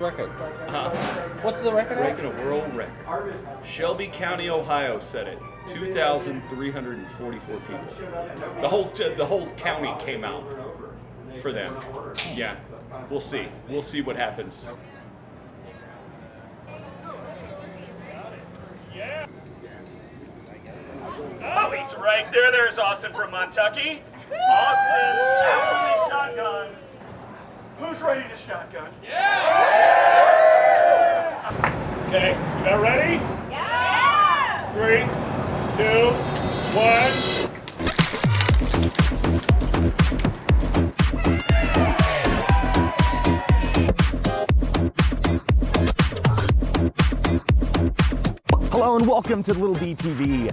Record. What's the record? Breaking a world record. Shelby County, Ohio set it. 2,344 people. The whole county came out for them. Yeah, we'll see. We'll see what happens. Yeah. Oh, he's right there. There's Austin from Kentucky. Austin, out shotgun. Who's ready to shotgun? Yeah! Okay, you got ready? Yeah! 3, 2, 1. Hello and welcome to Lil D TV,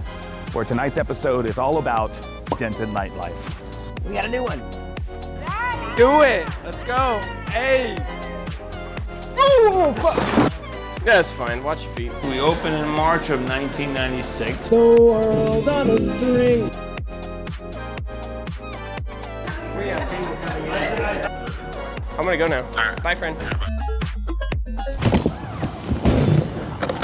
where tonight's episode is all about Denton nightlife. We got a new one. Do it! Let's go! Hey! Oh, fuck! That's fine, watch your feet. We opened in March of 1996. So world on a string. I'm gonna go now. Bye, friend.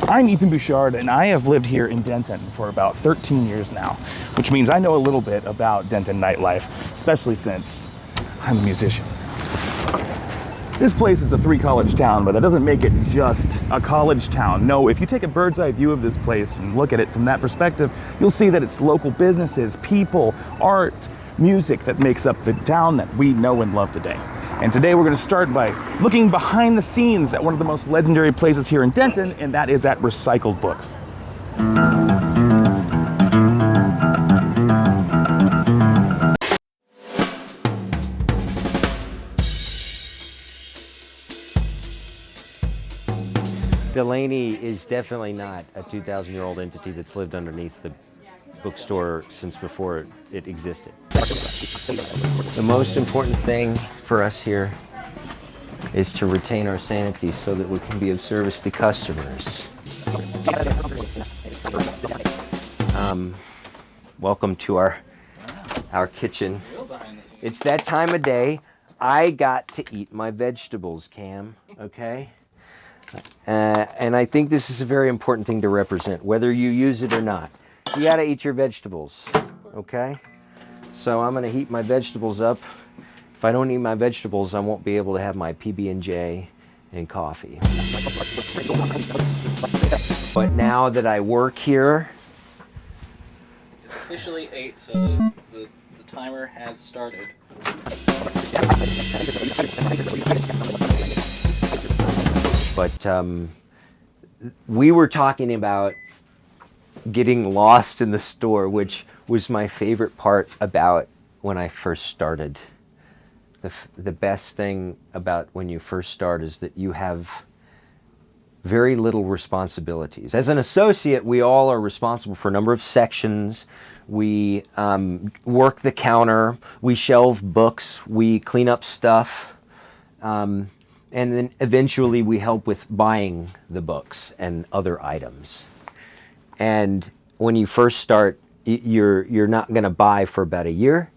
I'm Ethan Bouchard, and I have lived here in Denton for about 13 years now, which means I know a little bit about Denton nightlife, especially since I'm a musician. This place is a 3-college town, but that doesn't make it just a college town. No, if you take a bird's eye view of this place and look at it from that perspective, you'll see that it's local businesses, people, art, music that makes up the town that we know and love today. And today we're going to start by looking behind the scenes at one of the most legendary places here in Denton, and that is at Recycled Books. Delaney is definitely not a 2,000-year-old entity that's lived underneath the bookstore since before it existed. The most important thing for us here is to retain our sanity so that we can be of service to customers. Welcome to our kitchen. It's that time of day. I got to eat my vegetables, Cam, okay? And I think this is a very important thing to represent, whether you use it or not. You gotta eat your vegetables, okay? So I'm gonna heat my vegetables up. If I don't eat my vegetables, I won't be able to have my PB&J and coffee. But now that I work here... It's officially 8, so the timer has started. But we were talking about getting lost in the store, which was my favorite part about when I first started. The best thing about when you first start is that you have very little responsibilities. As an associate, we all are responsible for a number of sections. We work the counter, we shelve books, we clean up stuff. And then eventually we help with buying the books and other items. And when you first start, you're not going to buy for about a year,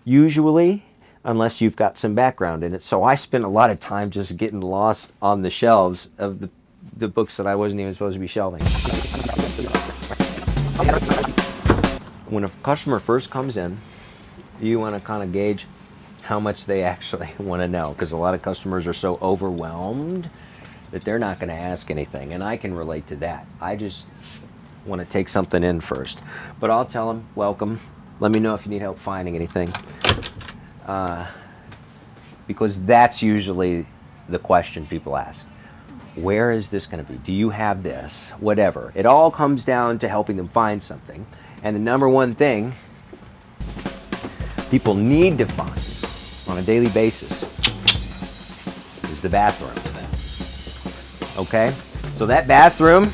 usually, unless you've got some background in it. So I spent a lot of time just getting lost on the shelves of the books that I wasn't even supposed to be shelving. When a customer first comes in, you want to kind of gauge how much they actually want to know, because a lot of customers are so overwhelmed that they're not going to ask anything, and I can relate to that. I just want to take something in first. But I'll tell them, welcome, let me know if you need help finding anything. Because that's usually the question people ask. Where is this going to be? Do you have this? Whatever. It all comes down to helping them find something. And the number one thing people need to find on a daily basis is the bathroom. Okay? So that bathroom,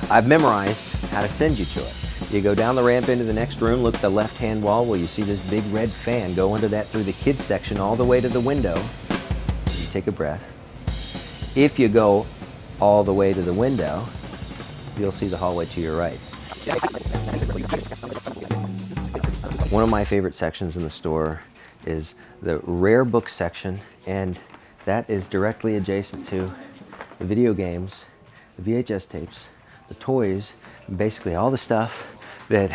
I've memorized how to send you to it. You go down the ramp into the next room, look at the left-hand wall where you see this big red fan. Go under that through the kids section all the way to the window. You take a breath. If you go all the way to the window, you'll see the hallway to your right. One of my favorite sections in the store is the rare book section, and that is directly adjacent to the video games, the VHS tapes, the toys, and basically all the stuff that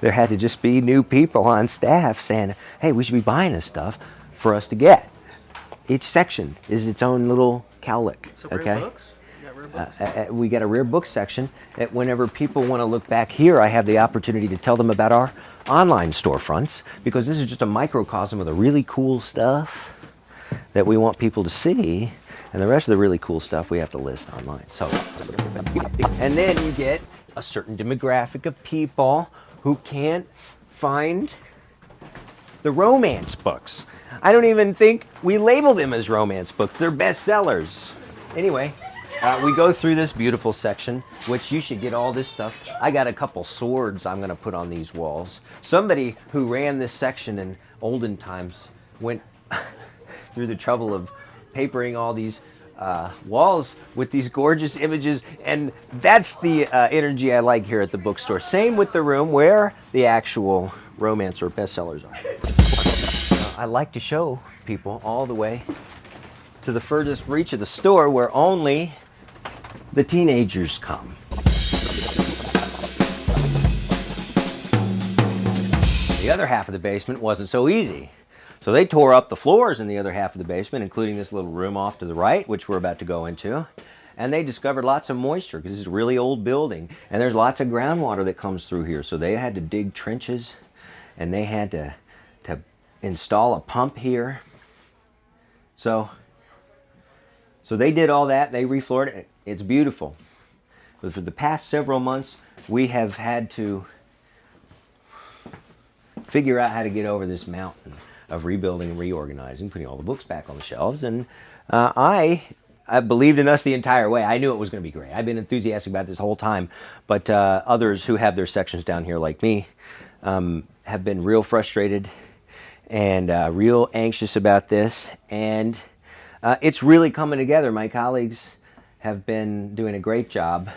there had to just be new people on staff saying, hey, we should be buying this stuff for us to get. Each section is its own little cowlick. So rare books? You got rare books? We got a rare book section that whenever people want to look back here, I have the opportunity to tell them about our online storefronts, because this is just a microcosm of the really cool stuff that we want people to see, and the rest of the really cool stuff we have to list online. So, and then you get a certain demographic of people who can't find the romance books. I don't even think we label them as romance books. They're bestsellers. Anyway, we go through this beautiful section, which you should get all this stuff. I got a couple swords I'm going to put on these walls. Somebody who ran this section in olden times went through the trouble of papering all these walls with these gorgeous images, and that's the energy I like here at the bookstore. Same with the room where the actual romance or bestsellers are. I like to show people all the way to the furthest reach of the store where only the teenagers come. The other half of the basement wasn't so easy. So they tore up the floors in the other half of the basement, including this little room off to the right, which we're about to go into. And they discovered lots of moisture because this is a really old building. And there's lots of groundwater that comes through here. So they had to dig trenches, and they had to install a pump here. So they did all that. They refloored it. It's beautiful. But for the past several months, we have had to figure out how to get over this mountain of rebuilding and reorganizing, putting all the books back on the shelves. And I believed in us the entire way. I knew it was going to be great. I've been enthusiastic about this whole time. But others who have their sections down here like me have been real frustrated and real anxious about this. And it's really coming together. My colleagues have been doing a great job.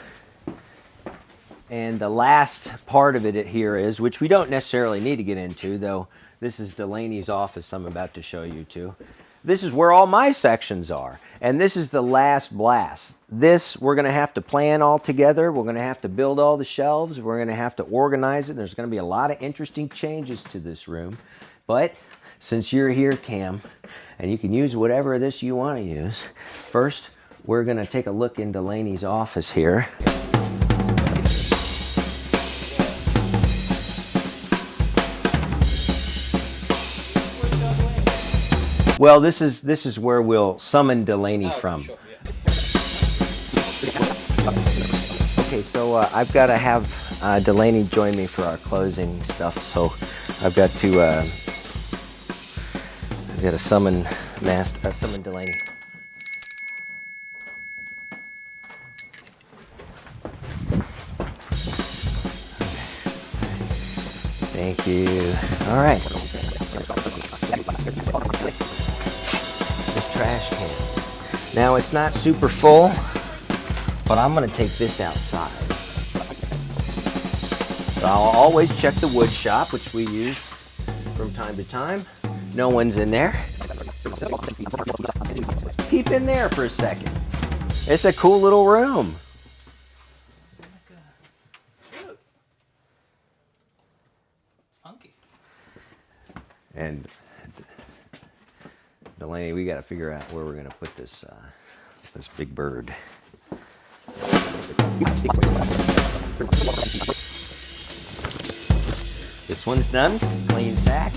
And the last part of it here is, which we don't necessarily need to get into, though this is Delaney's office I'm about to show you to. This is where all my sections are. And this is the last blast. This we're going to have to plan all together. We're going to have to build all the shelves. We're going to have to organize it. There's going to be a lot of interesting changes to this room. But since you're here, Cam, and you can use whatever of this you want to use, first we're going to take a look in Delaney's office here. Well, this is where we'll summon Delaney from. Sure, yeah. Okay, so I've got to have Delaney join me for our closing stuff. So I've got to summon Delaney. Thank you. All right. This trash can. Now it's not super full, but I'm going to take this outside. So I'll always check the wood shop, which we use from time to time. No one's in there. Peep in there for a second. It's a cool little room. And Delaney, we got to figure out where we're going to put this this big bird. This one's done. Clean sack.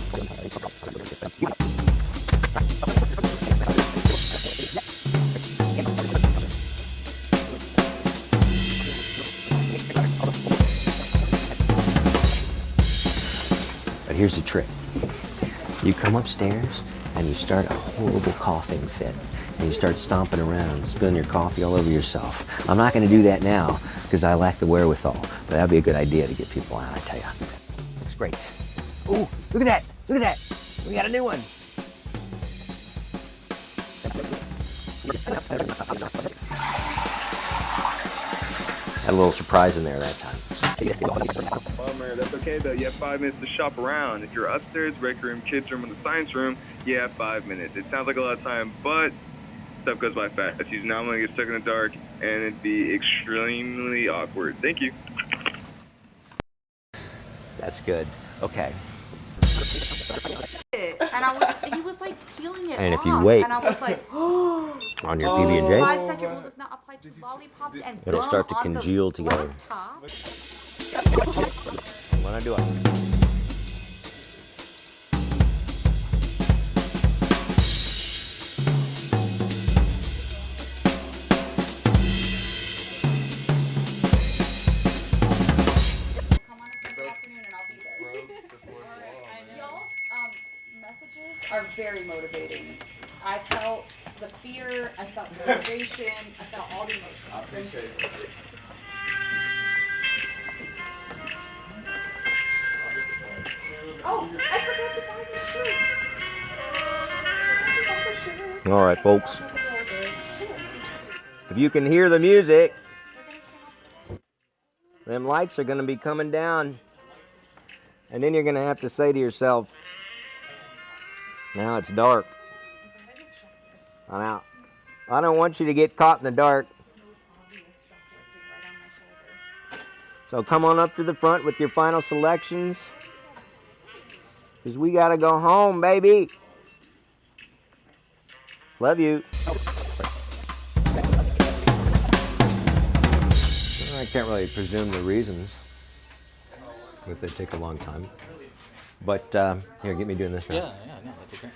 But here's the trick. You come upstairs and you start a horrible coughing fit. And you start stomping around, spilling your coffee all over yourself. I'm not going to do that now because I lack the wherewithal. But that'd be a good idea to get people out, I tell you. Looks great. Ooh, look at that. Look at that. We got a new one. Had a little surprise in there that time. Bummer, that's okay though. You have 5 minutes to shop around. If you're upstairs, rec room, kids room, or the science room, you have 5 minutes. It sounds like a lot of time, but stuff goes by fast. You normally get stuck in the dark, and it'd be extremely awkward. Thank you. That's good. Okay. He was like peeling it And off. if you wait And I was like, on your PB&J, 5-second rule does not apply to lollipops and it'll gum start to on congeal the together. black top. When I do it. Are very motivating. I felt the fear, I felt the motivation, I felt all the emotions. I appreciate it. Oh, I forgot to buy your shirt. All right, folks. If you can hear the music, them lights are going to be coming down. And then you're going to have to say to yourself, now it's dark. I'm out. I don't want you to get caught in the dark. So come on up to the front with your final selections. Because we got to go home, baby. Love you. I can't really presume the reasons if they take a long time. But here, get me doing this now. Yeah, no, that'd be great.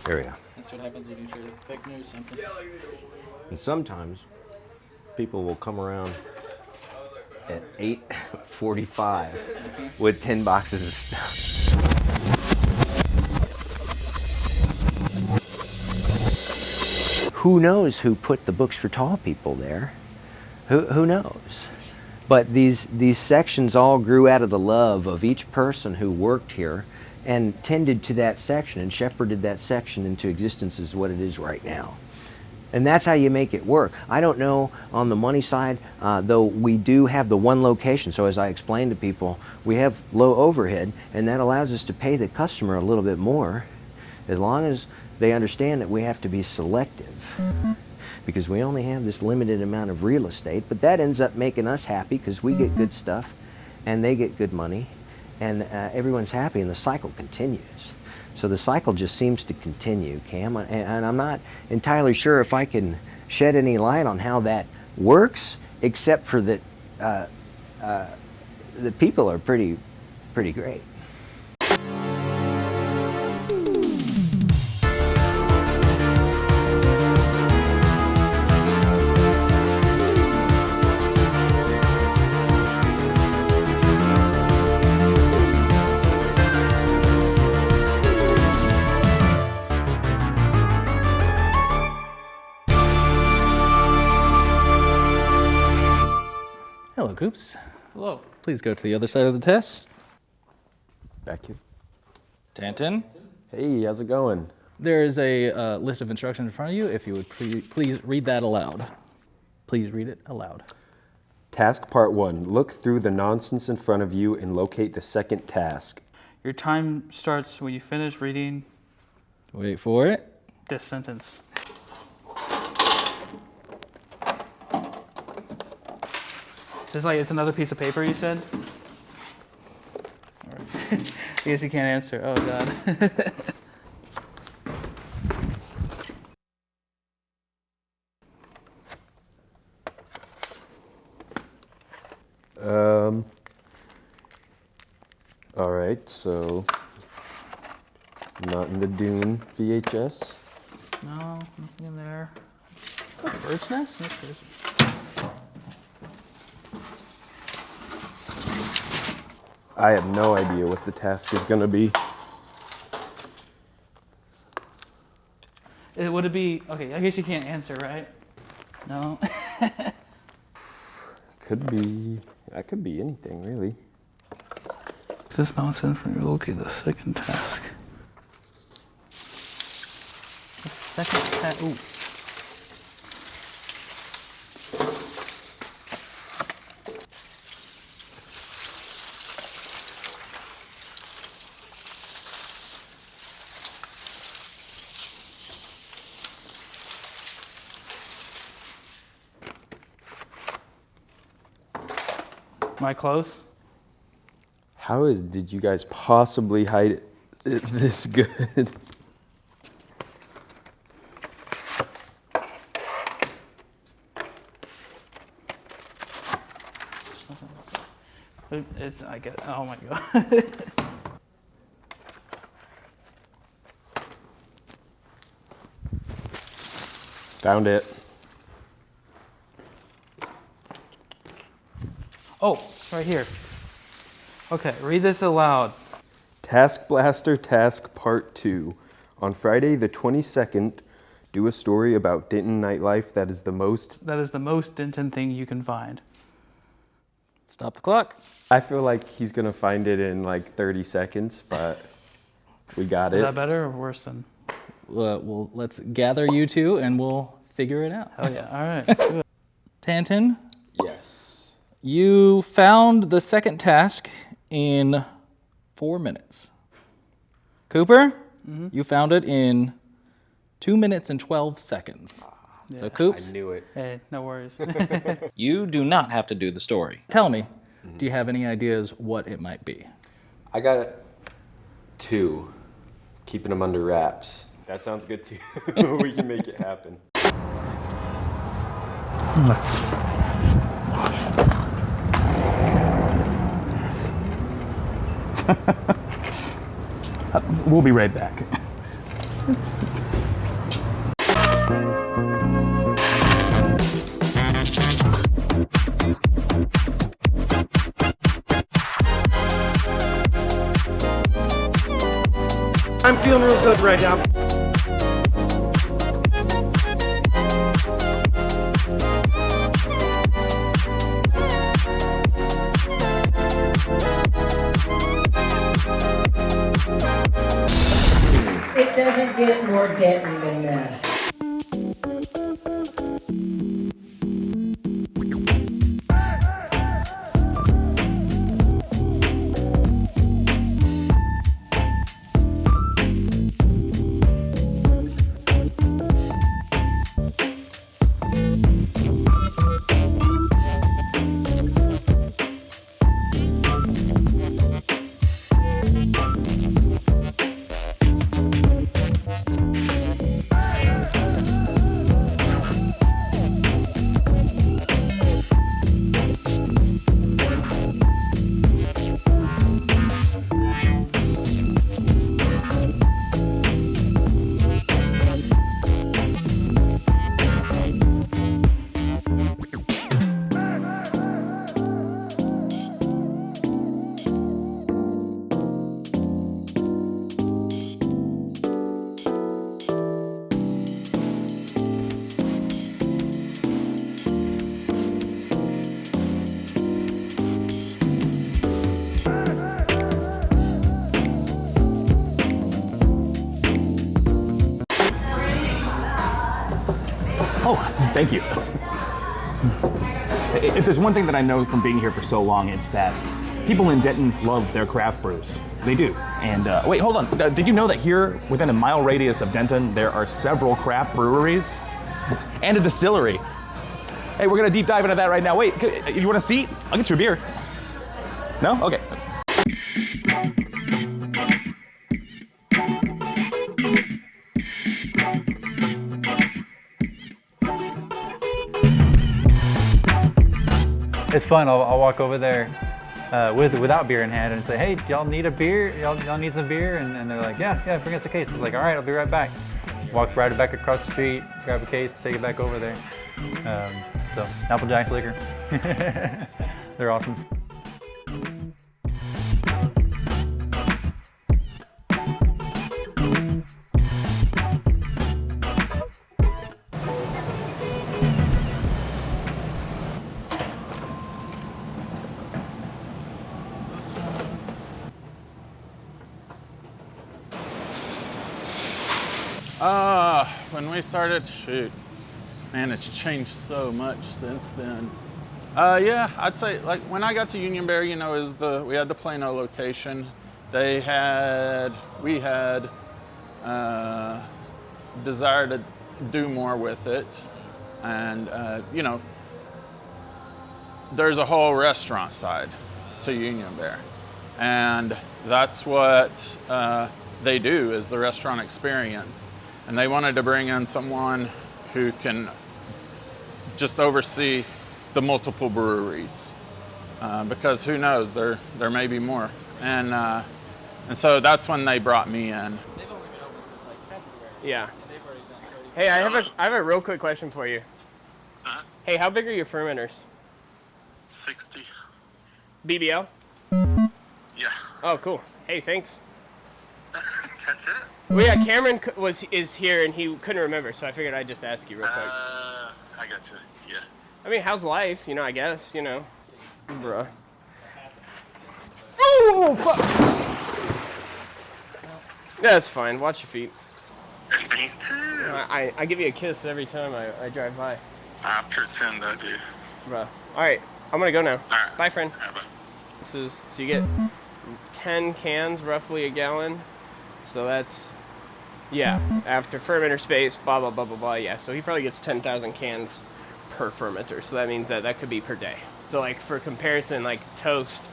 There we go. That's what happens when you try to fake news something. And sometimes people will come around at 8:45 with 10 boxes of stuff. Who knows who put the books for tall people there? Who knows? But these sections all grew out of the love of each person who worked here and tended to that section and shepherded that section into existence as what it is right now. And that's how you make it work. I don't know on the money side, though we do have the one location. So as I explained to people, we have low overhead, and that allows us to pay the customer a little bit more as long as they understand that we have to be selective. Because we only have this limited amount of real estate, but that ends up making us happy because we get good stuff and they get good money and everyone's happy and the cycle continues. So the cycle just seems to continue, Cam, and I'm not entirely sure if I can shed any light on how that works, except for that the people are pretty great. Hello, Coops. Hello. Please go to the other side of the test. Back here. Denton. Hey, how's it going? There is a list of instructions in front of you. If you would please read that aloud. Please read it aloud. Task part 1. Look through the nonsense in front of you and locate the second task. Your time starts when you finish reading Wait for it. this sentence. It's like it's another piece of paper, you said? All right. I guess you can't answer. Oh, God. All right, so not in the Dune VHS. No, nothing in there. Bird's nest? That's good. I have no idea what the task is going to be. Would it be, okay, I guess you can't answer, right? No? Could be, that could be anything, really. This nonsense when you locate the second task. The second task, ooh. Am I close? How did you guys possibly hide it this good? I get. Oh my god. Found it. Oh, right here. Okay, read this aloud. Task Blaster Task Part 2. On Friday the 22nd, do a story about Denton nightlife that is the most... That is the most Denton thing you can find. Stop the clock. I feel like he's going to find it in like 30 seconds, but we got it. Is that better or worse than? Well, let's gather you two and we'll figure it out. Oh yeah, all right, let's do it. Tanton, Yes. you found the second task in 4 minutes. Cooper, you found it in 2 minutes and 12 seconds. So Coops, I knew it. Hey, no worries. you do not have to do the story. Tell me, do you have any ideas what it might be? I got 2. Keeping them under wraps. That sounds good too. We can make it happen. We'll be right back. I'm feeling real good right now. It doesn't get more Denton than this. Oh, thank you. If there's one thing that I know from being here for so long, it's that people in Denton love their craft brews. They do. And wait, hold on. Did you know that here, within a mile radius of Denton, there are several craft breweries and a distillery? Hey, we're gonna deep dive into that right now. Wait, you want a seat? I'll get you a beer. No? Okay. It's fun. I'll walk over there without beer in hand and say, hey, y'all need a beer? Y'all need some beer? And they're like, yeah, bring us a case. I was like, all right, I'll be right back. Walk right back across the street, grab a case, take it back over there. So, Applejack's Liquor. They're awesome. When we started, shoot, man, it's changed so much since then. Yeah, I'd say like when I got to Unionberry, you know, we had the Plano location. We had desire to do more with it, and you know, there's a whole restaurant side to Union Bear. And that's what they do, is the restaurant experience. And they wanted to bring in someone who can just oversee the multiple breweries. Because who knows, there may be more. And so that's when they brought me in. Yeah. Hey, I have a real quick question for you. Hey, how big are your fermenters? 60. BBL? Yeah. Oh, cool. Hey, thanks. That's it? Well, yeah, Cameron is here and he couldn't remember, so I figured I'd just ask you real quick. I got you. Yeah. I mean, how's life? You know, I guess, you know. Bruh. Oh, fuck! Yeah, that's fine. Watch your feet. Me too. I give you a kiss every time I drive by. I'm pretend I do. Bruh. Alright, I'm gonna go now. Alright. Bye, friend. Yeah, bye. So you get 10 cans, roughly a gallon. So that's, yeah, after fermenter space, blah, blah, blah, blah, blah. Yeah, so he probably gets 10,000 cans per fermenter. So that means that could be per day. So like for comparison, like Toast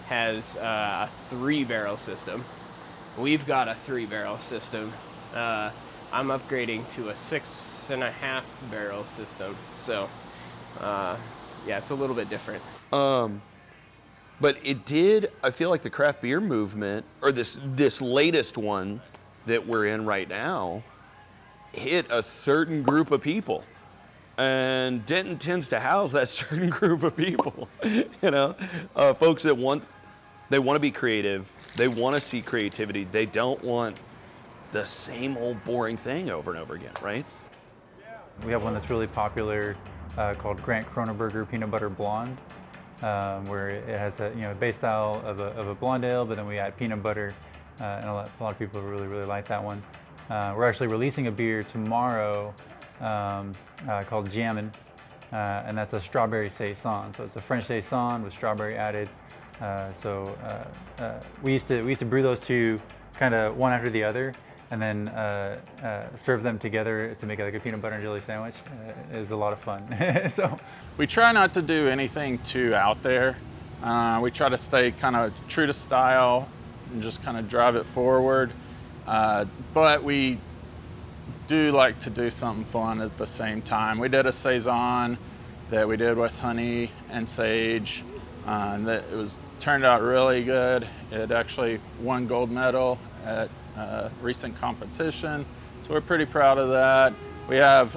has a 3-barrel system. We've got a 3-barrel system. I'm upgrading to a 6.5-barrel system. So, yeah, it's a little bit different. But it did, I feel like the craft beer movement, or this latest one that we're in right now, hit a certain group of people. And Denton tends to house that certain group of people, you know? Folks that they want to be creative, they want to see creativity, they don't want the same old boring thing over and over again, right? We have one that's really popular called Grant Kronenberger Peanut Butter Blonde, where it has a base style of a blonde ale, but then we add peanut butter, and a lot of people really like that one. We're actually releasing a beer tomorrow called Jammin', and that's a strawberry saison. So it's a French saison with strawberry added. We used to brew those two kind of one after the other, and then serve them together to make like a peanut butter and jelly sandwich. It was a lot of fun. So we try not to do anything too out there. We try to stay kind of true to style and just kind of drive it forward. But we do like to do something fun at the same time. We did a saison that we did with honey and sage, and that turned out really good. It actually won gold medal at recent competition, so we're pretty proud of that. We have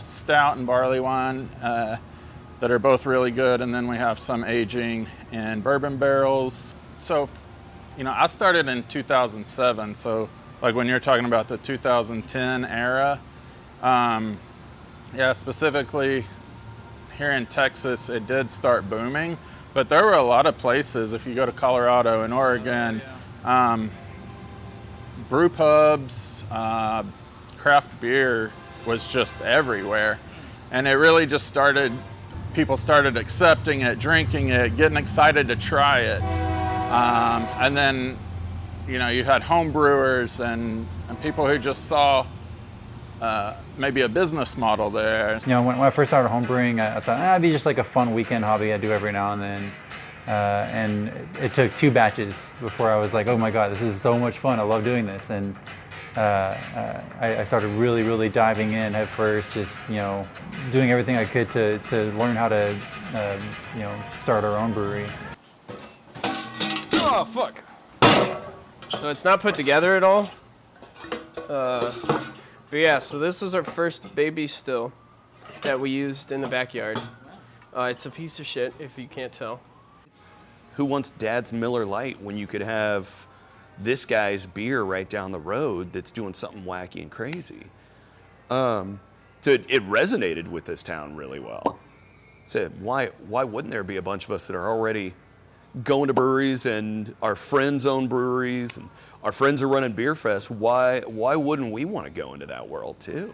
stout and barley wine that are both really good, and then we have some aging in bourbon barrels. So, you know, I started in 2007, so like when you're talking about the 2010 era, yeah, specifically here in Texas, it did start booming, but there were a lot of places, if you go to Colorado and Oregon, brew pubs, craft beer was just everywhere. And it really just started, people started accepting it, drinking it, getting excited to try it. And then, you know, you had home brewers and people who just saw maybe a business model there. You know, when I first started home brewing, I thought it'd be just like a fun weekend hobby I do every now and then. And it took 2 batches before I was like, oh my God, this is so much fun. I love doing this. And I started really diving in at first, just, you know, doing everything I could to learn how to, you know, start our own brewery. Oh, fuck. So it's not put together at all. But yeah, so this was our first baby still that we used in the backyard. It's a piece of shit, if you can't tell. Who wants Dad's Miller Lite when you could have this guy's beer right down the road that's doing something wacky and crazy? So it resonated with this town really well. So why wouldn't there be a bunch of us that are already going to breweries and our friends own breweries and our friends are running beer fest? Why wouldn't we want to go into that world too?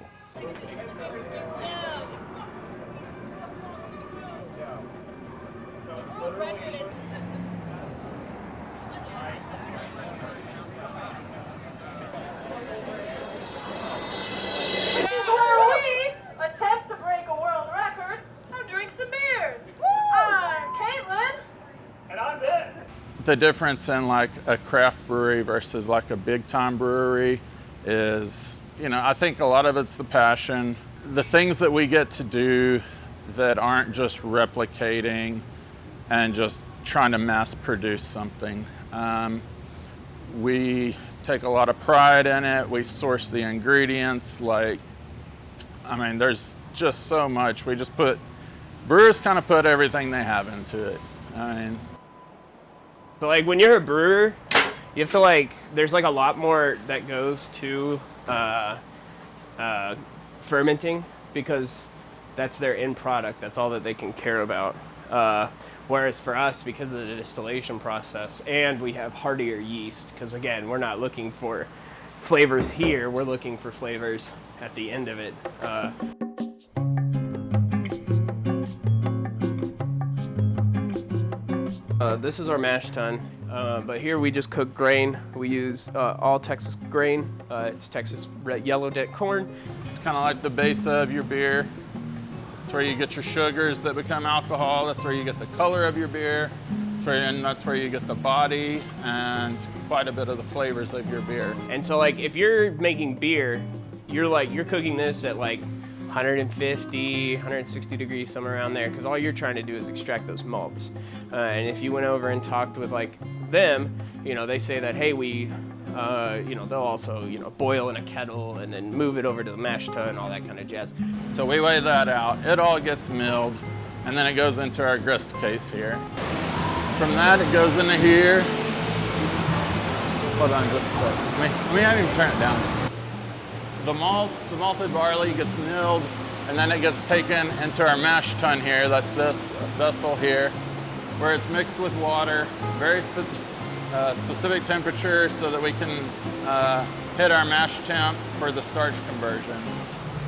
Attempt to break a world record and drink some beers. I'm the difference in like a craft brewery versus like a big time brewery is, you know, I think a lot of it's the passion, the things that we get to do that aren't just replicating and just trying to mass produce something. We take a lot of pride in it. We source the ingredients. Like, I mean, there's just so much. We just brewers kind of put everything they have into it. I mean, so like when you're a brewer, you have to like, there's like a lot more that goes to fermenting, because that's their end product. That's all that they can care about. Whereas for us, because of the distillation process, and we have hardier yeast, because again, we're not looking for flavors here, we're looking for flavors at the end of it. This is our mash tun, but here we just cook grain. We use all Texas grain. It's Texas yellow dent corn. It's kind of like the base of your beer. That's where you get your sugars that become alcohol. That's where you get the color of your beer. And that's where you get the body and quite a bit of the flavors of your beer. And so like if you're making beer, you're cooking this at like 150, 160 degrees, somewhere around there, because all you're trying to do is extract those malts. And if you went over and talked with like them, you know, they say that, hey, we, you know, they'll also, you know, boil in a kettle and then move it over to the mash tun and all that kind of jazz. So we weigh that out. It all gets milled, and then it goes into our grist case here. From that, it goes into here. Hold on just a second. Let me have you turn it down. The malted barley gets milled, and then it gets taken into our mash tun here. That's this vessel here, where it's mixed with water, very specific temperature, so that we can hit our mash temp for the starch conversions.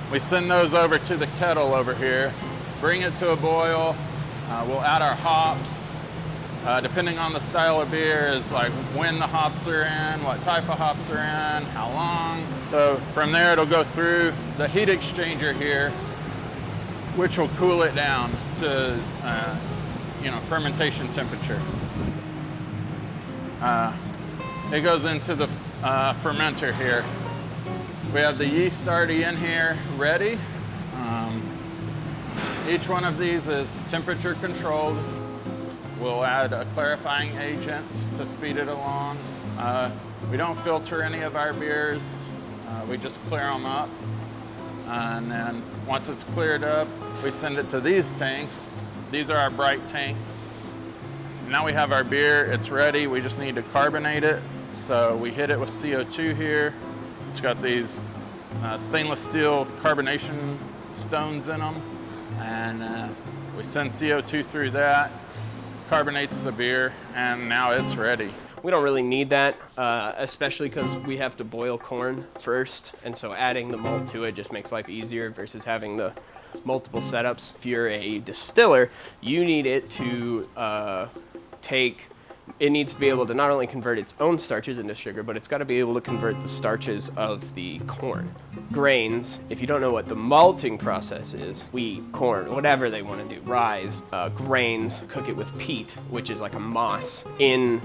We send those over to the kettle over here, bring it to a boil. We'll add our hops. Depending on the style of beer, is like when the hops are in, what type of hops are in, how long. So from there, it'll go through the heat exchanger here, which will cool it down to, you know, fermentation temperature. It goes into the fermenter here. We have the yeast already in here, ready. Each one of these is temperature controlled. We'll add a clarifying agent to speed it along. We don't filter any of our beers. We just clear them up. And then once it's cleared up, we send it to these tanks. These are our bright tanks. Now we have our beer, it's ready. We just need to carbonate it. So we hit it with CO2 here. It's got these stainless steel carbonation stones in them. And we send CO2 through that. Carbonates the beer, and now it's ready. We don't really need that, especially because we have to boil corn first, and so adding the malt to it just makes life easier versus having the multiple setups. If you're a distiller, you need it to it needs to be able to not only convert its own starches into sugar, but it's got to be able to convert the starches of the corn. Grains, if you don't know what the malting process is, wheat, corn, whatever they want to do, rye, grains, cook it with peat, which is like a moss in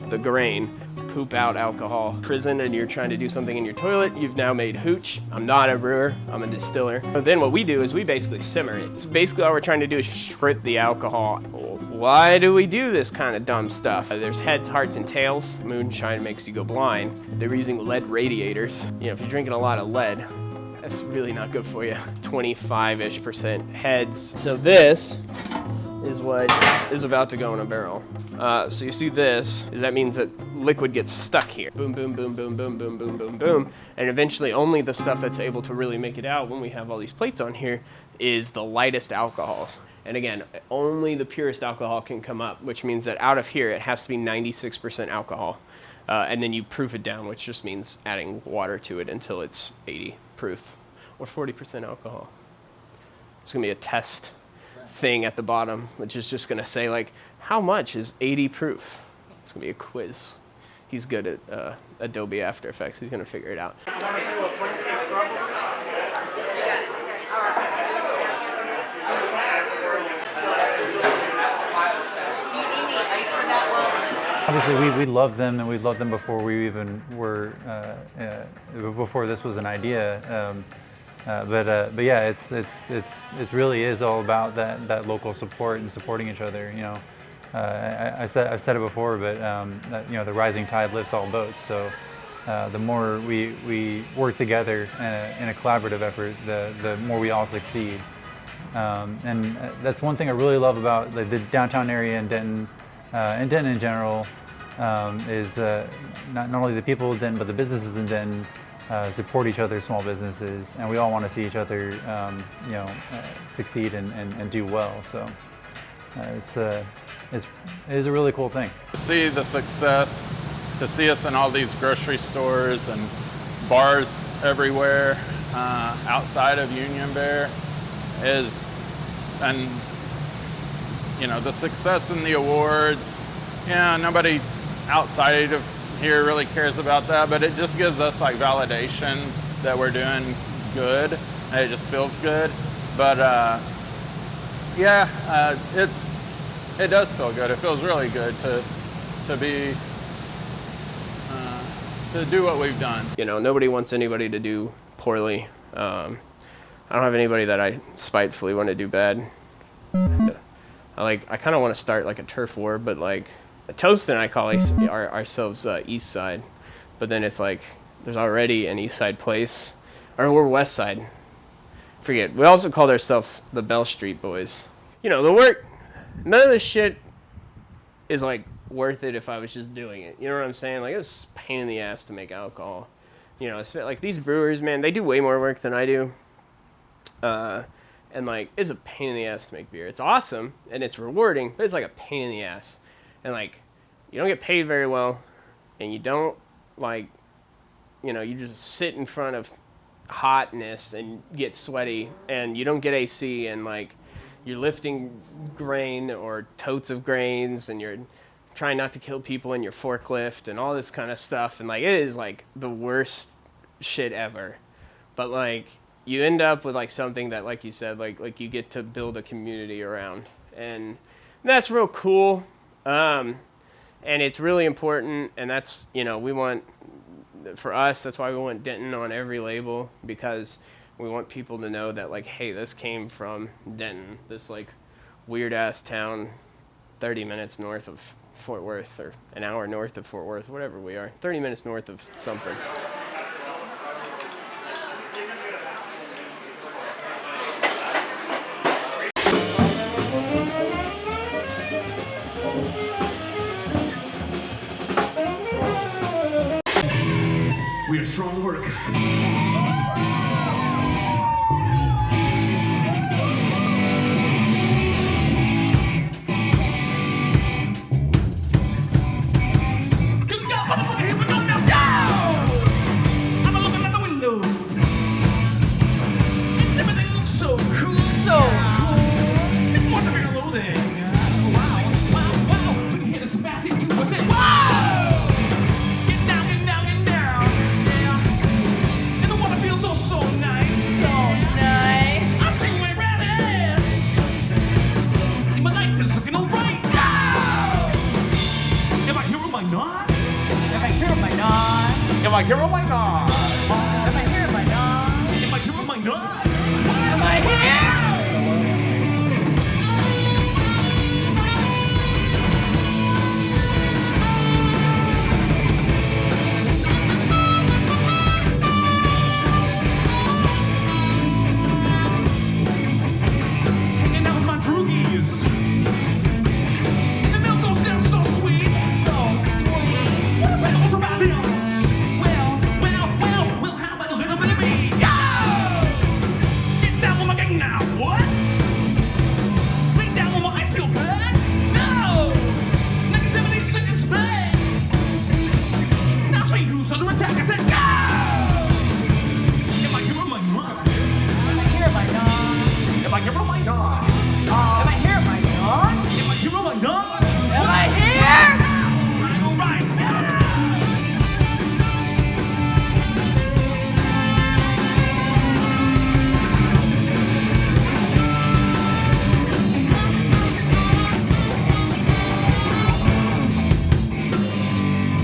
the grain, poop out alcohol. Prison and you're trying to do something in your toilet, you've now made hooch. I'm not a brewer, I'm a distiller. But then what we do is we basically simmer it. So basically all we're trying to do is strip the alcohol. Why do we do this kind of dumb stuff? There's heads, hearts, and tails. Moonshine makes you go blind. They were using lead radiators. You know, if you're drinking a lot of lead, that's really not good for you. 25-ish% heads. So this is what is about to go in a barrel. So you see this, that means that liquid gets stuck here. Boom, boom, boom, boom, boom, boom, boom, boom, boom. And eventually only the stuff that's able to really make it out when we have all these plates on here is the lightest alcohols. And again, only the purest alcohol can come up, which means that out of here it has to be 96% alcohol. And then you proof it down, which just means adding water to it until it's 80 proof or 40% alcohol. It's gonna be a test thing at the bottom, which is just gonna say like, how much is 80 proof? It's gonna be a quiz. He's good at Adobe After Effects. He's gonna figure it out. obviously we love them, and we loved them before we even were before this was an idea. But yeah, it really is all about that local support and supporting each other. You know, I've said it before, but that, you know, the rising tide lifts all boats. So the more we work together in a collaborative effort, the more we all succeed. And that's one thing I really love about the downtown area in Denton, and Denton in general, is not only the people of Denton, but the businesses in Denton support each other, small businesses, and we all want to see each other, you know, succeed and do well. So it is a really cool thing. To see the success, to see us in all these grocery stores and bars everywhere outside of Union Bear is, and you know, the success in the awards, yeah, nobody outside of here really cares about that, but it just gives us like validation that we're doing good, and it just feels good. But yeah, it does feel good. It feels really good to be to do what we've done. You know, nobody wants anybody to do poorly. I don't have anybody that I spitefully want to do bad. I kind of want to start like a turf war, but like Toast and I call ourselves East Side, but then it's like there's already an East Side place, or we're West Side. Forget. We also called ourselves the Bell Street Boys. You know, the work. None of this shit is like worth it if I was just doing it. You know what I'm saying? Like, it's a pain in the ass to make alcohol. You know, it's like these brewers, man, they do way more work than I do. And like, it's a pain in the ass to make beer. It's awesome and it's rewarding, but it's like a pain in the ass. And like, you don't get paid very well, and you don't like, you know, you just sit in front of hotness and get sweaty, and you don't get AC, and like, you're lifting grain or totes of grains, and you're trying not to kill people in your forklift and all this kind of stuff. And like, it is like the worst shit ever. But like, you end up with like something that, like you said, like you get to build a community around, and that's real cool. And it's really important, and that's, you know, we want, for us, that's why we want Denton on every label, because we want people to know that like, hey, this came from Denton, this like weird ass town 30 minutes north of Fort Worth, or an hour north of Fort Worth, whatever we are, 30 minutes north of something. We are strong work.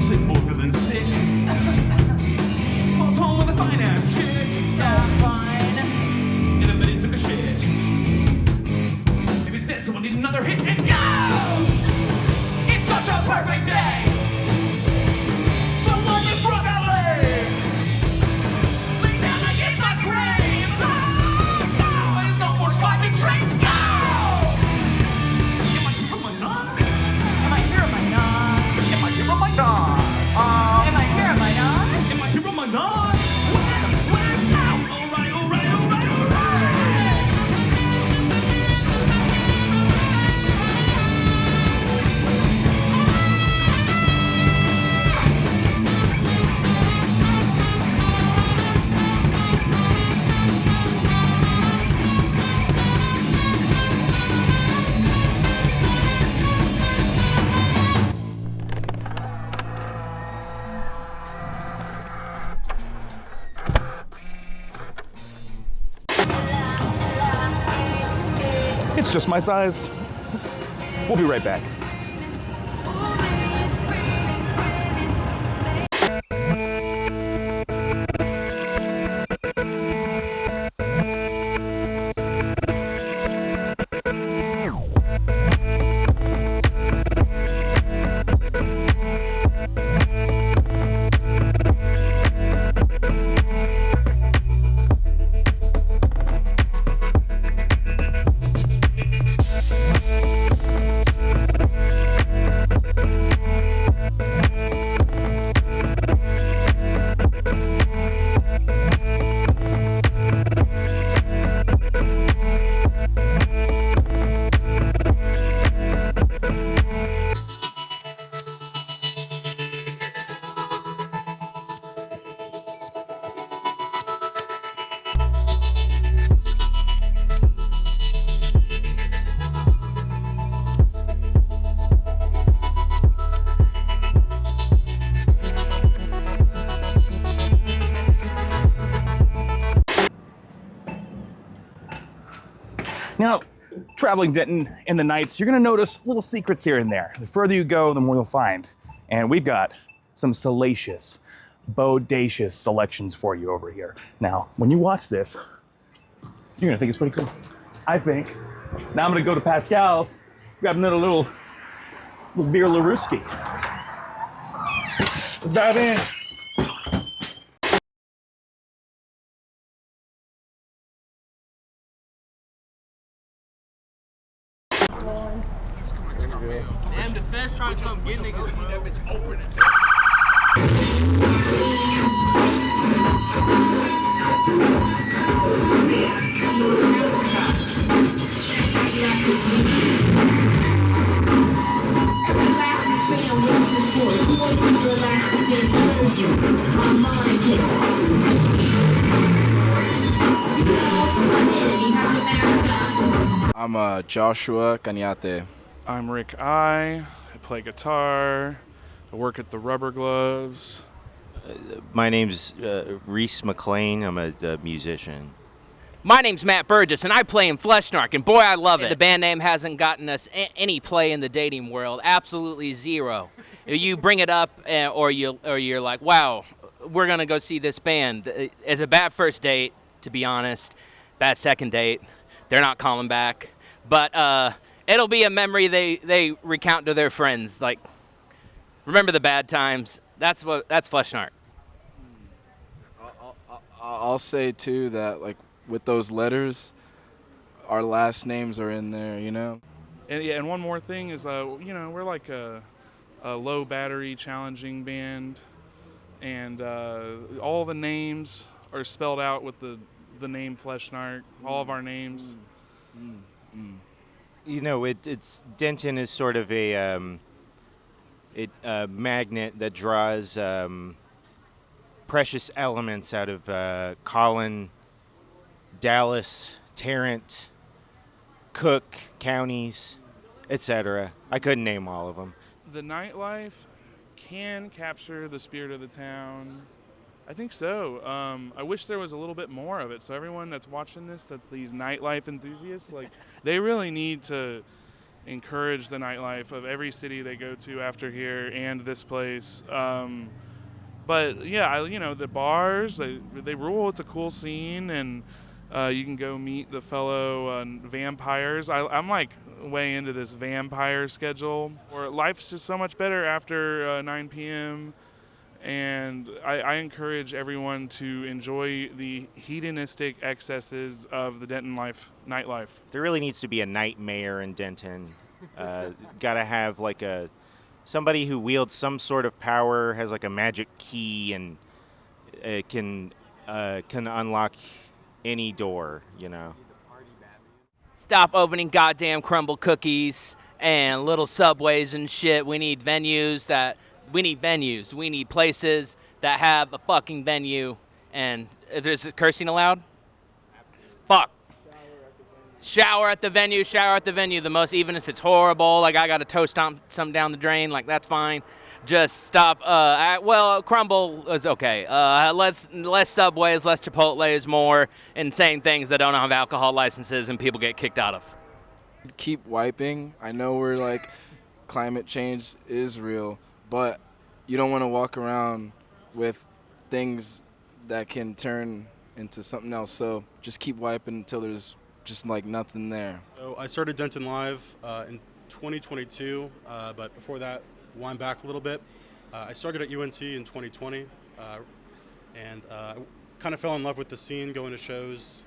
sick boy feeling sick. Small town with a fine ass chick. So fine. In a minute took a shit. If he's dead, someone need another hit and go! It's such a perfect day. Someone just struck a leg. Lay down against my grave. Oh, no, there's no more spotting trains. No! Am I here my non? Am I here my non? Am I here my non? Am I here my non? Am I here my non? When now? Alright, alright, alright, alright. It's just my size. We'll be right back. Now, traveling Denton in the nights, you're gonna notice little secrets here and there. The further you go, the more you'll find. And we've got some salacious, bodacious selections for you over here. Now, when you watch this, you're gonna think it's pretty cool. I think. Now I'm gonna go to Pascal's, grab another little beer LaRuski. Let's dive in. Damn, the feds trying to come get niggas, bro. That bitch open it. I'm Joshua Cañate. I'm Rick I play guitar. I work at the Rubber Gloves. My name's Reese McLean. I'm a musician. My name's Matt Burgess, and I play in Fleshnark, and boy, I love it. The band name hasn't gotten us any play in the dating world, absolutely zero. You bring it up, or you're like, wow, we're gonna go see this band. It's a bad first date, to be honest. Bad second date. They're not calling back, but it'll be a memory they recount to their friends. Like, remember the bad times. That's Fleshnark. I'll say too that like with those letters, our last names are in there, you know. And yeah, and one more thing is, you know, we're like a low battery challenging band, and all the names are spelled out with the name Fleshnark. All of our names. You know, it's Denton is sort of a magnet that draws precious elements out of Collin, Dallas, Tarrant, Cook counties, etc. I couldn't name all of them. The nightlife can capture the spirit of the town. I think so. I wish there was a little bit more of it. So everyone that's watching this, that's these nightlife enthusiasts, like they really need to encourage the nightlife of every city they go to after here and this place. But yeah, the bars, they rule. It's a cool scene, and you can go meet the fellow vampires. I'm like way into this vampire schedule, where life's just so much better after 9 p.m. And I encourage everyone to enjoy the hedonistic excesses of the Denton nightlife. There really needs to be a night mayor in Denton. Gotta have like somebody who wields some sort of power, has like a magic key, and can unlock any door, Stop opening goddamn crumble cookies and little Subways and shit. We need venues. We need places that have a fucking venue. And is cursing allowed? Fuck. Shower at the venue. The most, even if it's horrible, like I got to toast some down the drain, like that's fine. Just stop. Crumble is okay. Less Subways, less Chipotles, more insane things that don't have alcohol licenses and people get kicked out of. Keep wiping. I know we're like, climate change is real, but you don't want to walk around with things that can turn into something else. So just keep wiping until there's just like nothing there. So I started Denton Live in 2022, but before that, wind back a little bit. I started at UNT in 2020, and kind of fell in love with the scene, going to shows,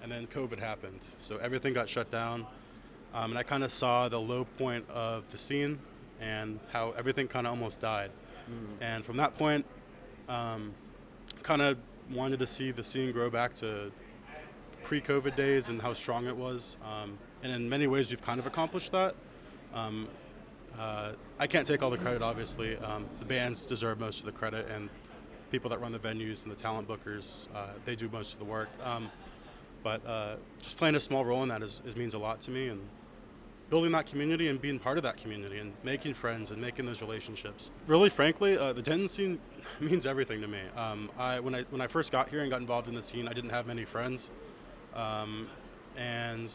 and then COVID happened. So everything got shut down, and I kind of saw the low point of the scene and how everything kind of almost died. And from that point, kind of wanted to see the scene grow back to pre-COVID days and how strong it was. And in many ways, we've kind of accomplished that. I can't take all the credit, obviously. The bands deserve most of the credit, and people that run the venues and the talent bookers, they do most of the work. But just playing a small role in that means a lot to me, and building that community and being part of that community and making friends and making those relationships. Really, frankly, the Denton scene means everything to me. When I first got here and got involved in the scene, I didn't have many friends. And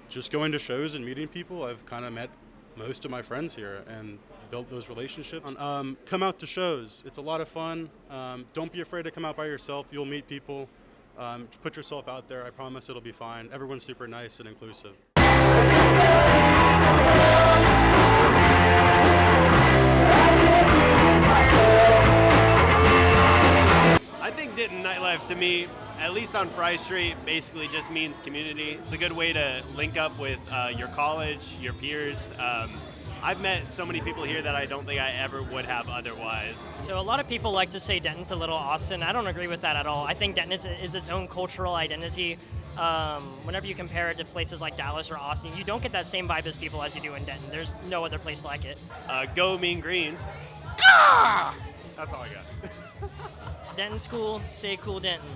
just going to shows and meeting people, I've kind of met most of my friends here and built those relationships. Come out to shows. It's a lot of fun. Don't be afraid to come out by yourself. You'll meet people. Put yourself out there. I promise it'll be fine. Everyone's super nice and inclusive. I think Denton nightlife, to me, at least on Fry Street, basically just means community. It's a good way to link up with your college, your peers. I've met so many people here that I don't think I ever would have otherwise. So a lot of people like to say Denton's a little Austin. I don't agree with that at all. I think Denton is its own cultural identity. Whenever you compare it to places like Dallas or Austin, you don't get that same vibe as people as you do in Denton. There's no other place like it. Go Mean Greens. Gah! That's all I got. Denton's cool. Stay cool, Denton.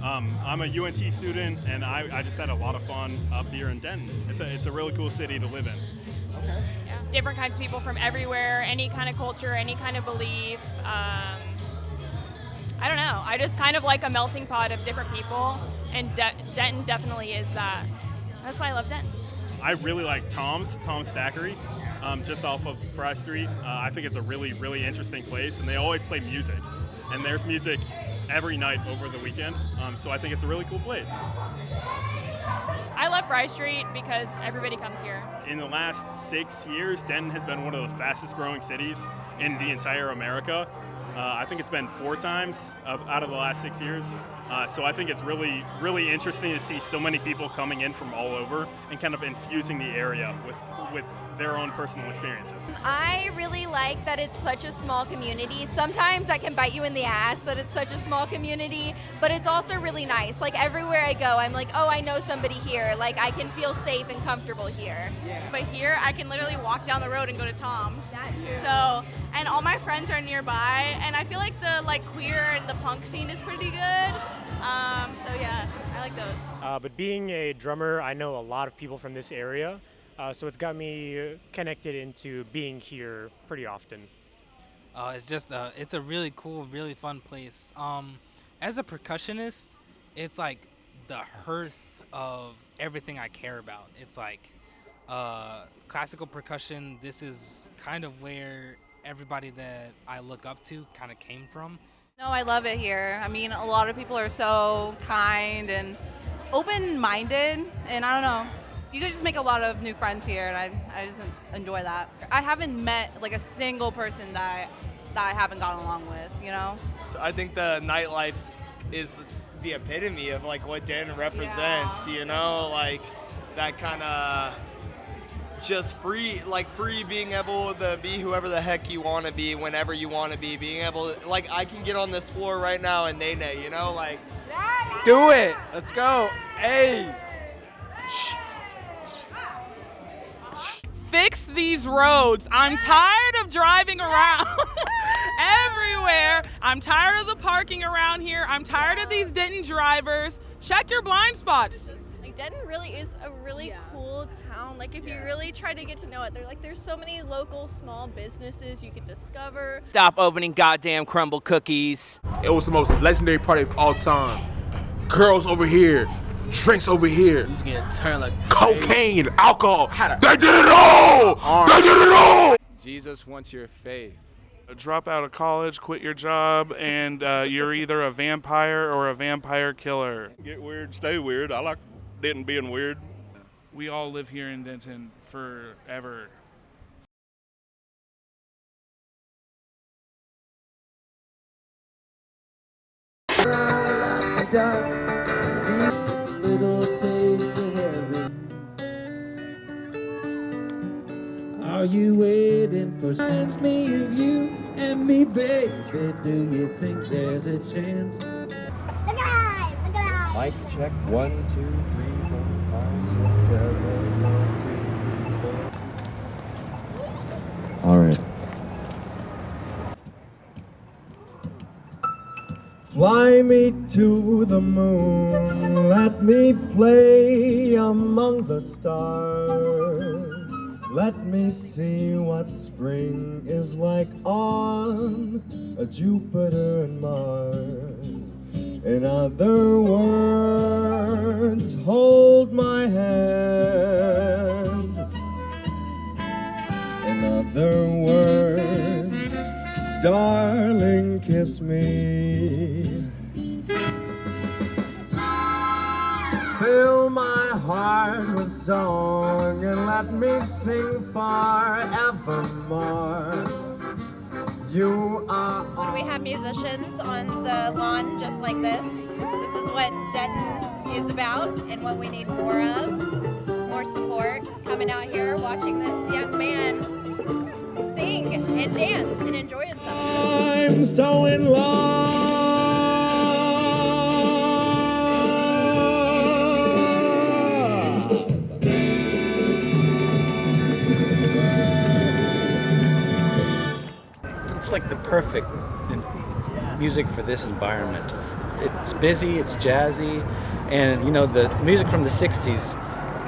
I'm a UNT student, and I just had a lot of fun up here in Denton. It's a really cool city to live in. Okay. Yeah. Different kinds of people from everywhere, any kind of culture, any kind of belief. I don't know. I just kind of like a melting pot of different people, and Denton definitely is that. That's why I love Denton. I really like Tom's Stackery, just off of Fry Street. I think it's a really, really interesting place, and they always play music. And there's music every night over the weekend, so I think it's a really cool place. I love Fry Street because everybody comes here. In the last 6 years, Denton has been one of the fastest growing cities in the entire America. I think it's been 4 times out of the last 6 years. So I think it's really, really interesting to see so many people coming in from all over and kind of infusing the area with their own personal experiences. I really like that it's such a small community. Sometimes that can bite you in the ass that it's such a small community, but it's also really nice. Like everywhere I go, I'm like, oh, I know somebody here. Like I can feel safe and comfortable here. Yeah. But here, I can literally walk down the road and go to Tom's. That too. So, and all my friends are nearby, and I feel like the queer and the punk scene is pretty good. So yeah, I like those. But being a drummer, I know a lot of people from this area. So it's got me connected into being here pretty often. It's just it's a really cool, really fun place. As a percussionist, it's like the hearth of everything I care about. It's like Classical percussion, this is kind of where everybody that I look up to kind of came from. No, I love it here. I mean, a lot of people are so kind and open-minded, and I don't know. You can just make a lot of new friends here, and I just enjoy that. I haven't met like a single person that I haven't gotten along with, you know? So I think the nightlife is the epitome of like what Denton represents, you know, like that kind of just free being able to be whoever the heck you want to be whenever you want to be, being able to, like, I can get on this floor right now and nay, you know, like, do it. Let's go. Hey. Fix these roads. I'm tired of driving around everywhere. I'm tired of the parking around here. I'm tired of these Denton drivers. Check your blind spots. Like, Denton really is a really cool town. Like, if you really try to get to know it, there's so many local small businesses you can discover. Stop opening goddamn crumble cookies. It was the most legendary party of all time. Girls over here, drinks over here. He's getting turned like cocaine, alcohol. They did it all! They did it all! Jesus wants your faith. Drop out of college, quit your job, and you're either a vampire or a vampire killer. Get weird, stay weird. I like Denton being weird. We all live here in Denton forever. Little taste of heaven. Are you waiting for me, you and me, baby? Do you think there's a chance? Mic check. 1, 2, 3, 4, 5, 6, 7, 8, 2, 3, 4. All right. Fly me to the moon, let me play among the stars. Let me see what spring is like on a Jupiter and Mars. In other words, hold my hand. In other words, darling, kiss me. Fill my heart with song and let me sing forevermore. You are. When we have musicians on the lawn just like this is what Denton is about and what we need more of. More support. Coming out here, watching this young man sing and dance and enjoy himself. I'm so in love. It's like the perfect music for this environment. It's busy, it's jazzy, and you know, the music from the 60s,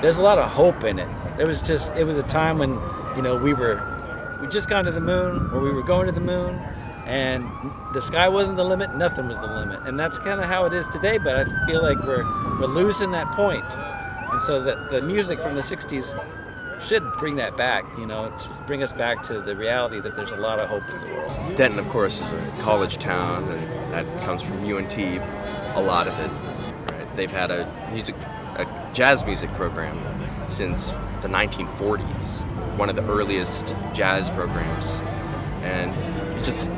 there's a lot of hope in it. It was a time when, you know, we just gone to the moon, or we were going to the moon, and the sky wasn't the limit, nothing was the limit. And that's kind of how it is today, but I feel like we're losing that point. And so the music from the 60s should bring that back, you know, to bring us back to the reality that there's a lot of hope in the world. Denton, of course, is a college town, and that comes from UNT, a lot of it. Right? They've had a jazz music program since the 1940s, one of the earliest jazz programs, and it just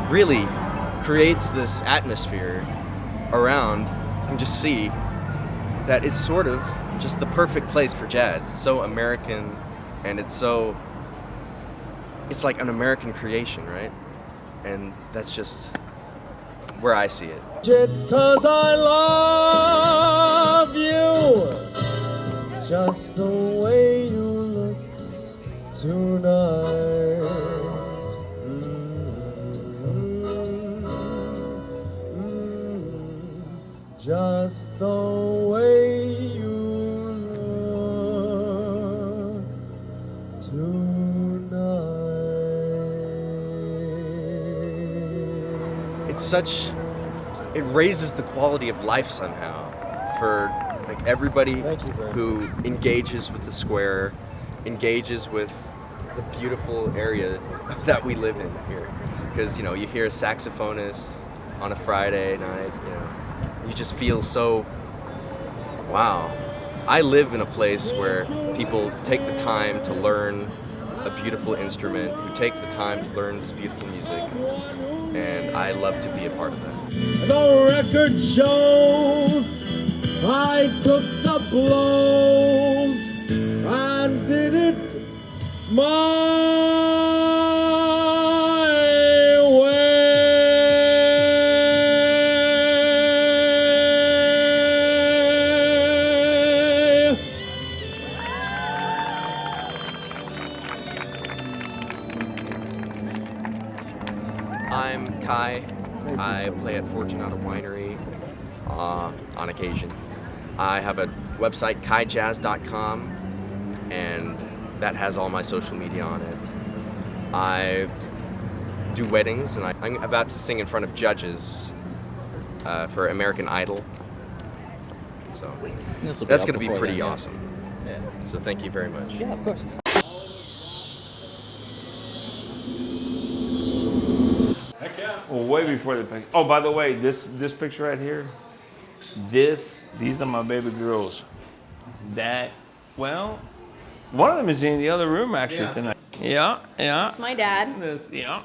really creates this atmosphere around. You can just see that it's sort of just the perfect place for jazz. It's so American, and it's like an American creation, right? And that's just where I see it. 'Cause I love you, just the way you look tonight. Just the way you look tonight. It raises the quality of life somehow for like everybody who engages with the square engages with the beautiful area that we live in here. Because, you know, you hear a saxophonist on a Friday night, you know, you just feel so, wow. I live in a place where people take the time to learn a beautiful instrument, who take the time to learn this beautiful music, and I love to be a part of that. The record shows I took the blows and did it my way. I'm Kai. I play at Fortunato Winery on occasion. I have a website, kaijazz.com, and that has all my social media on it. I do weddings, and I'm about to sing in front of judges for American Idol. So that's going to be pretty awesome. Yeah. So thank you very much. Yeah, of course. Heck yeah. Well, way before the picture. Oh, by the way, this picture right here, these are my baby girls. Well, one of them is in the other room actually tonight. Yeah. This is my dad. Yeah.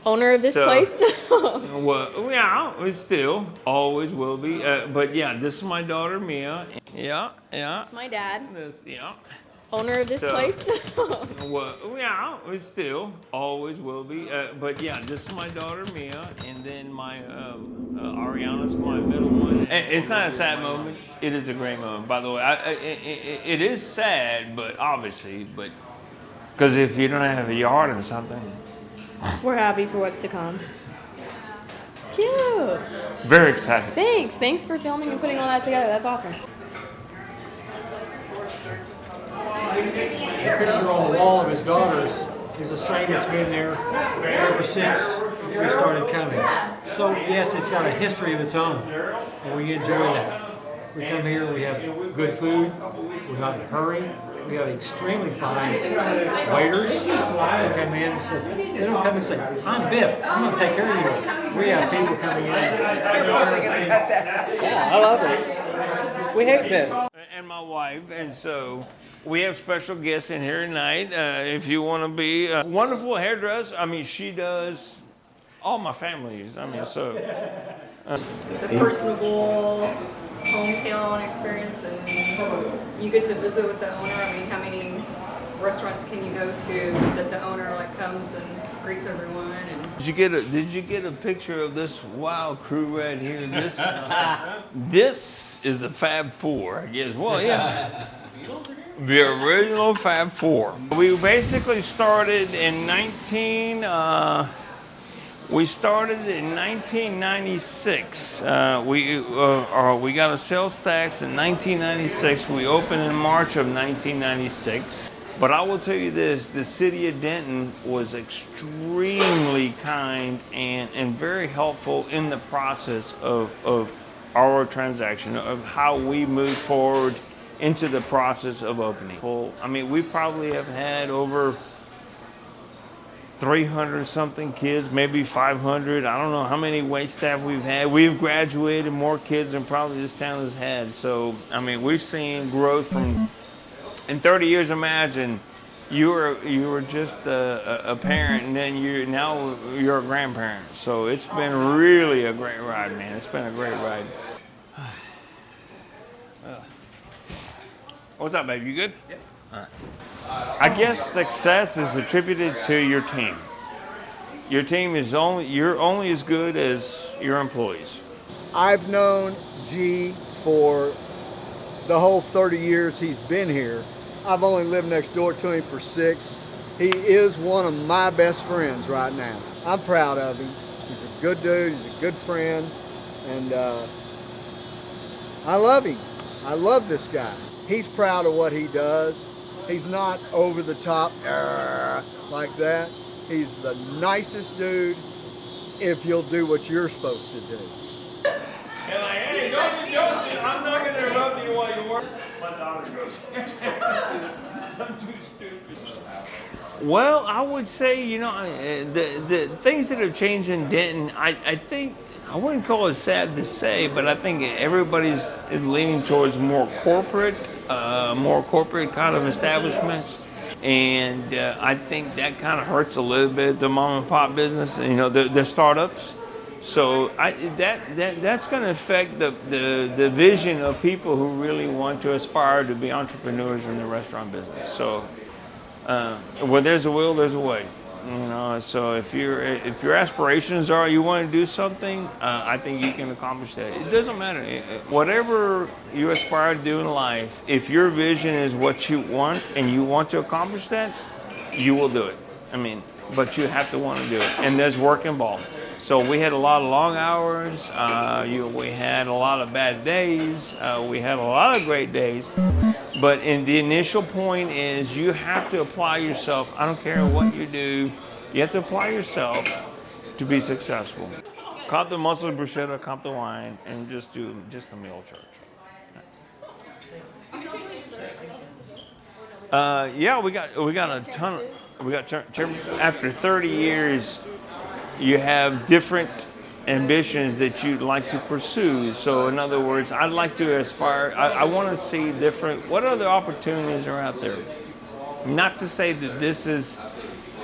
Owner of this place. Well, yeah, we still always will be. But yeah, this is my daughter Mia. Yeah. This is my dad. Yeah. Owner of this place. Well, yeah, we still always will be. But yeah, this is my daughter Mia, and then my Ariana's my middle one. And it's not a sad moment. It is a great moment, by the way. It is sad, but obviously, because if you don't have a yard and something. We're happy for what's to come. Cute. Very excited. Thanks for filming and putting all that together. That's awesome. The picture on the wall of his daughters is the same that's been there ever since we started coming. So yes, it's got a history of its own, and we enjoy that. We come here, we have good food, we're not in a hurry, we have extremely fine waiters who come in and say, they don't come and say, I'm Biff, I'm going to take care of you. We have people coming in. You're probably going to cut that. Yeah, I love it. We hate Biff. And my wife, and so we have special guests in here tonight. If you want to be a wonderful hairdresser, I mean, she does all my families. I mean, so. The personable hometown experience, and you get to visit with the owner. I mean, how many restaurants can you go to that the owner like comes and greets everyone? And Did you get a picture of this wild crew right here? This is the Fab Four, I guess. Well, yeah. The original Fab Four. We basically started in 1996. We got a sales tax in 1996. We opened in March of 1996. But I will tell you this, the city of Denton was extremely kind and very helpful in the process of our transaction, of how we moved forward into the process of opening. Well, I mean, we probably have had over 300 something kids, maybe 500. I don't know how many wait staff we've had. We've graduated more kids than probably this town has had. So, I mean, we've seen growth from, in 30 years, imagine you were just a parent, and then now you're a grandparent. So it's been really a great ride, man. It's been a great ride. What's up, baby? You good? Yep. All right. I guess success is attributed to your team. Your team is you're only as good as your employees. I've known G for the whole 30 years he's been here. I've only lived next door to him for 6. He is one of my best friends right now. I'm proud of him. He's a good dude, he's a good friend, and I love him. I love this guy. He's proud of what he does. He's not over the top like that. He's the nicest dude if you'll do what you're supposed to do. And like, hey, I'm not going to interrupt you while you're My daughter goes, I'm too stupid. Well, I would say, you know, the things that have changed in Denton, I think, I wouldn't call it sad to say, but I think everybody's leaning towards more corporate kind of establishments. And I think that kind of hurts a little bit the mom and pop business, you know, the startups. So that's going to affect the vision of people who really want to aspire to be entrepreneurs in the restaurant business. So where there's a will, there's a way. You know, so if your aspirations are you want to do something, I think you can accomplish that. It doesn't matter. Whatever you aspire to do in life, if your vision is what you want and you want to accomplish that, you will do it. I mean, but you have to want to do it. And there's work involved. So we had a lot of long hours. We had a lot of bad days. We had a lot of great days. But in the initial point is you have to apply yourself. I don't care what you do. You have to apply yourself to be successful. Comp the muscle bruschetta, comp the wine, and just do just a meal charge. Yeah, we got a ton. We got after 30 years. You have different ambitions that you'd like to pursue. So in other words, I'd like to aspire, I want to see what other opportunities are out there. Not to say that this is,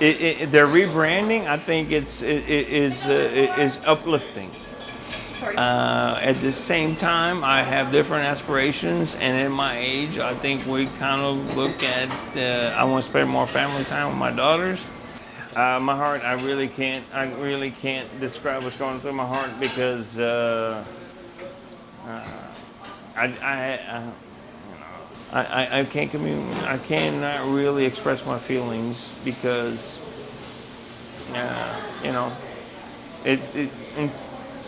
their rebranding, I think it is uplifting. At the same time, I have different aspirations, and in my age, I think we kind of look at, I want to spend more family time with my daughters. My heart, I really can't describe what's going through my heart because I can't communicate. I cannot really express my feelings because you know,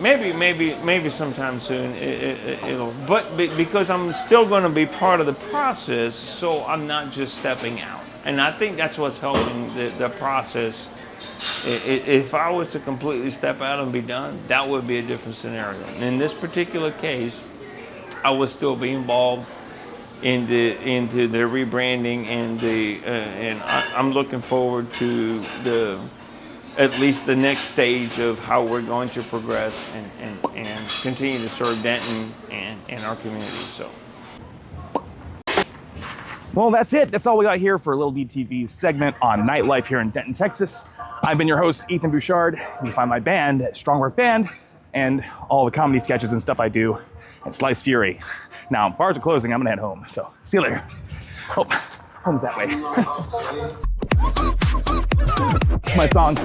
maybe sometime soon it'll. But because I'm still going to be part of the process, so I'm not just stepping out. And I think that's what's helping the process. If I was to completely step out and be done, that would be a different scenario. In this particular case, I would still be involved into the rebranding and I'm looking forward to at least the next stage of how we're going to progress and continue to serve Denton and our community. So. Well, that's it. That's all we got here for Lil D TV's segment on nightlife here in Denton, Texas. I've been your host, Ethan Bouchard. You can find my band at Strongwork Band and all the comedy sketches and stuff I do at Slice Fury. Now, bars are closing. I'm gonna head home. So, see you later. Oh, home's that way. My song.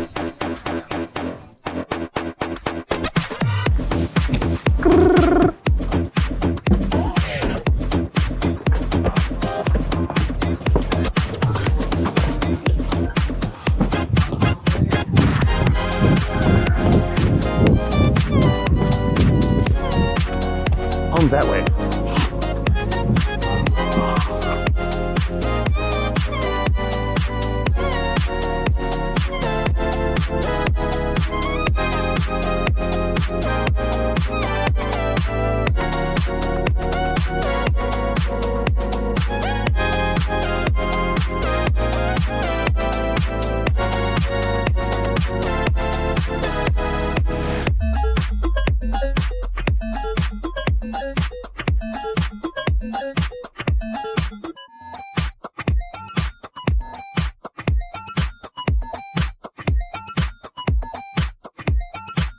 Home's that way.